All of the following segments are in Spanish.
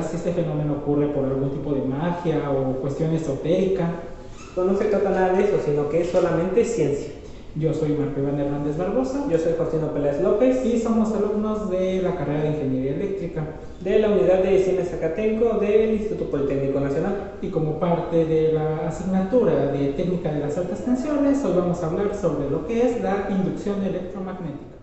sabrás si este fenómeno ocurre por algún tipo de magia o cuestión esotérica. Pues no se trata nada de eso, sino que es solamente ciencia. Yo soy Marco Iván Hernández Barbosa. Yo soy Faustino Peláez López y somos alumnos de la carrera de Ingeniería Eléctrica de la Unidad de Cine Zacatenco del Instituto Politécnico Nacional. Y como parte de la asignatura de Técnica de las Altas Tensiones, hoy vamos a hablar sobre lo que es la inducción electromagnética.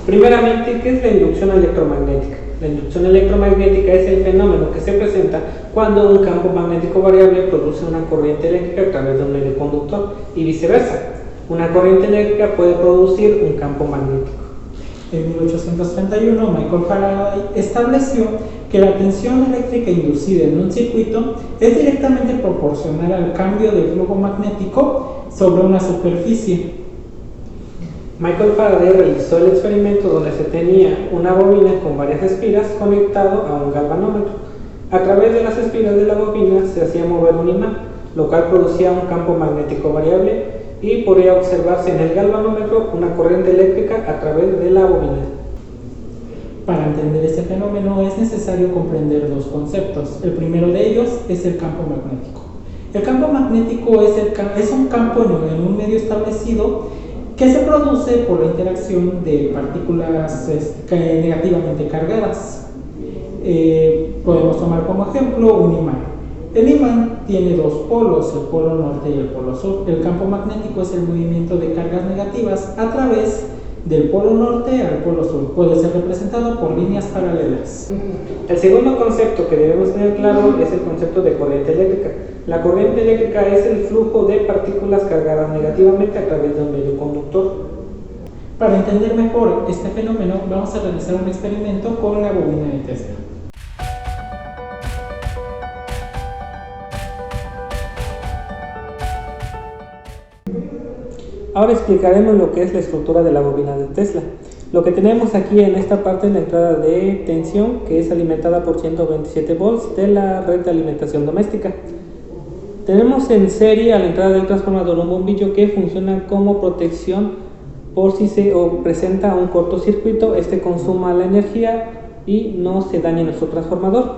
Primeramente, ¿qué es la inducción electromagnética? La inducción electromagnética es el fenómeno que se presenta cuando un campo magnético variable produce una corriente eléctrica a través de un medio conductor y viceversa. Una corriente eléctrica puede producir un campo magnético. En 1831, Michael Faraday estableció que la tensión eléctrica inducida en un circuito es directamente proporcional al cambio de flujo magnético sobre una superficie. Michael Faraday realizó el experimento donde se tenía una bobina con varias espiras conectado a un galvanómetro. A través de las espiras de la bobina se hacía mover un imán, lo cual producía un campo magnético variable y podía observarse en el galvanómetro una corriente eléctrica a través de la bobina. Para entender este fenómeno es necesario comprender dos conceptos. El primero de ellos es el campo magnético. El campo magnético es un campo en un medio establecido que se produce por la interacción de partículas negativamente cargadas. Podemos tomar como ejemplo un imán. El imán tiene dos polos, el polo norte y el polo sur. El campo magnético es el movimiento de cargas negativas a través del polo norte al polo sur. Puede ser representado por líneas paralelas. El segundo concepto que debemos tener claro es el concepto de corriente eléctrica. La corriente eléctrica es el flujo de partículas cargadas negativamente a través de un medio conductor. Para entender mejor este fenómeno, vamos a realizar un experimento con la bobina de Tesla. Ahora explicaremos lo que es la estructura de la bobina de Tesla. Lo que tenemos aquí en esta parte es la entrada de tensión, que es alimentada por 127 volts de la red de alimentación doméstica. Tenemos en serie a la entrada del transformador un bombillo que funciona como protección por si se presenta un cortocircuito, este consuma la energía y no se dañe nuestro transformador.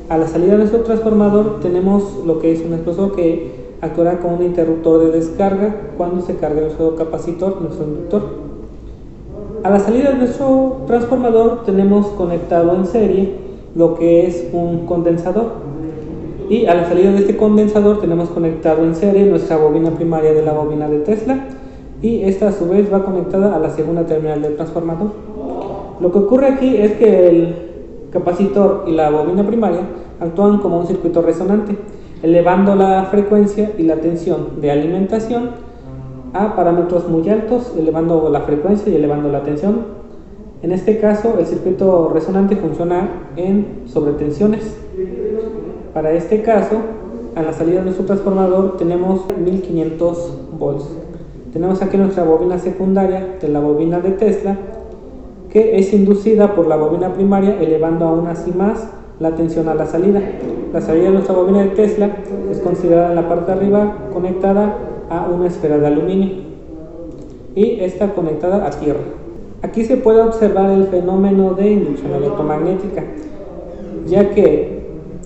A la salida de nuestro transformador tenemos lo que es un expresor que actuará como un interruptor de descarga cuando se cargue nuestro capacitor, nuestro inductor. A la salida de nuestro transformador tenemos conectado en serie lo que es un condensador. Y a la salida de este condensador tenemos conectado en serie nuestra bobina primaria de la bobina de Tesla y esta a su vez va conectada a la segunda terminal del transformador. Lo que ocurre aquí es que el capacitor y la bobina primaria actúan como un circuito resonante, elevando la frecuencia y la tensión de alimentación a parámetros muy altos, elevando la frecuencia y elevando la tensión. En este caso, el circuito resonante funciona en sobretensiones. Para este caso, a la salida de nuestro transformador tenemos 1500 volts. Tenemos aquí nuestra bobina secundaria de la bobina de Tesla, que es inducida por la bobina primaria, elevando aún así más la tensión a la salida. La salida de nuestra bobina de Tesla es considerada en la parte de arriba conectada a una esfera de aluminio y está conectada a tierra. Aquí se puede observar el fenómeno de inducción electromagnética, ya que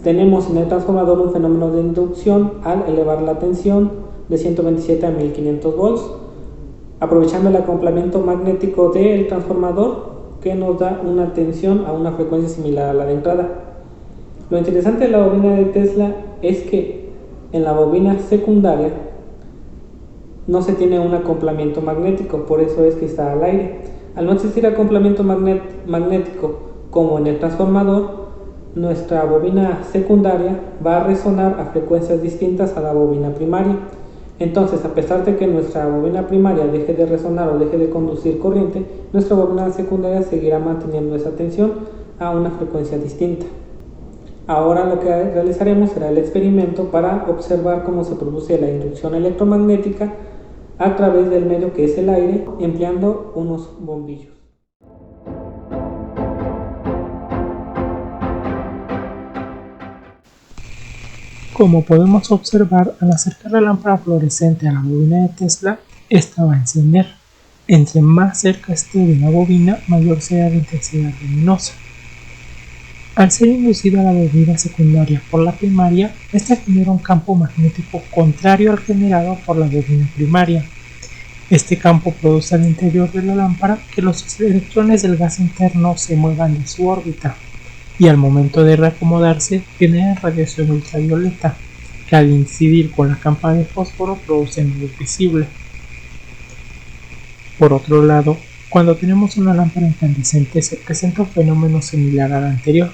tenemos en el transformador un fenómeno de inducción al elevar la tensión de 127 a 1500 volts, aprovechando el acoplamiento magnético del transformador que nos da una tensión a una frecuencia similar a la de entrada. Lo interesante de la bobina de Tesla es que en la bobina secundaria no se tiene un acoplamiento magnético, por eso es que está al aire. Al no existir acoplamiento magnético como en el transformador, nuestra bobina secundaria va a resonar a frecuencias distintas a la bobina primaria. Entonces, a pesar de que nuestra bobina primaria deje de resonar o deje de conducir corriente, nuestra bobina secundaria seguirá manteniendo esa tensión a una frecuencia distinta. Ahora lo que realizaremos será el experimento para observar cómo se produce la inducción electromagnética a través del medio que es el aire, empleando unos bombillos. Como podemos observar, al acercar la lámpara fluorescente a la bobina de Tesla, esta va a encender. Entre más cerca esté de la bobina, mayor será la intensidad luminosa. Al ser inducida la bobina secundaria por la primaria, esta genera un campo magnético contrario al generado por la bobina primaria. Este campo produce al interior de la lámpara que los electrones del gas interno se muevan de su órbita y al momento de reacomodarse generan radiación ultravioleta que al incidir con la capa de fósforo produce luz visible. Por otro lado, cuando tenemos una lámpara incandescente se presenta un fenómeno similar al anterior.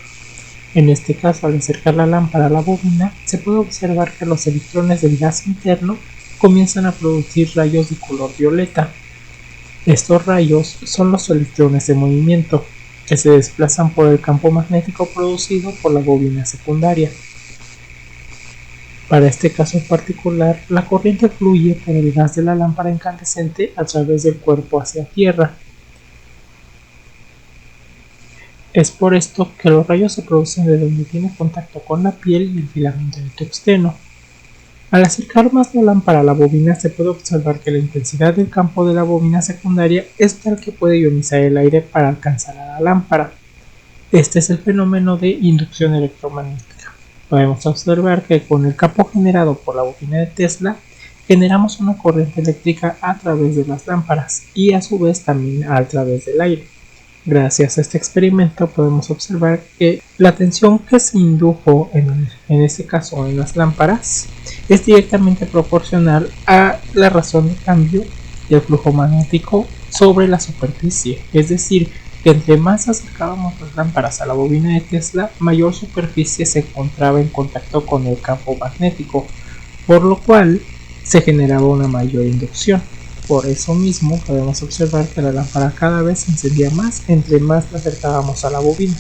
En este caso, al acercar la lámpara a la bobina, se puede observar que los electrones del gas interno comienzan a producir rayos de color violeta. Estos rayos son los electrones de movimiento, que se desplazan por el campo magnético producido por la bobina secundaria. Para este caso en particular, la corriente fluye por el gas de la lámpara incandescente a través del cuerpo hacia tierra. Es por esto que los rayos se producen de donde tiene contacto con la piel y el filamento de tungsteno. Al acercar más la lámpara a la bobina se puede observar que la intensidad del campo de la bobina secundaria es tal que puede ionizar el aire para alcanzar a la lámpara. Este es el fenómeno de inducción electromagnética. Podemos observar que con el campo generado por la bobina de Tesla generamos una corriente eléctrica a través de las lámparas y a su vez también a través del aire. Gracias a este experimento podemos observar que la tensión que se indujo en este caso en las lámparas es directamente proporcional a la razón de cambio del flujo magnético sobre la superficie, es decir, que entre más acercábamos las lámparas a la bobina de Tesla, mayor superficie se encontraba en contacto con el campo magnético, por lo cual se generaba una mayor inducción. Por eso mismo podemos observar que la lámpara cada vez se encendía más entre más la acercábamos a la bobina.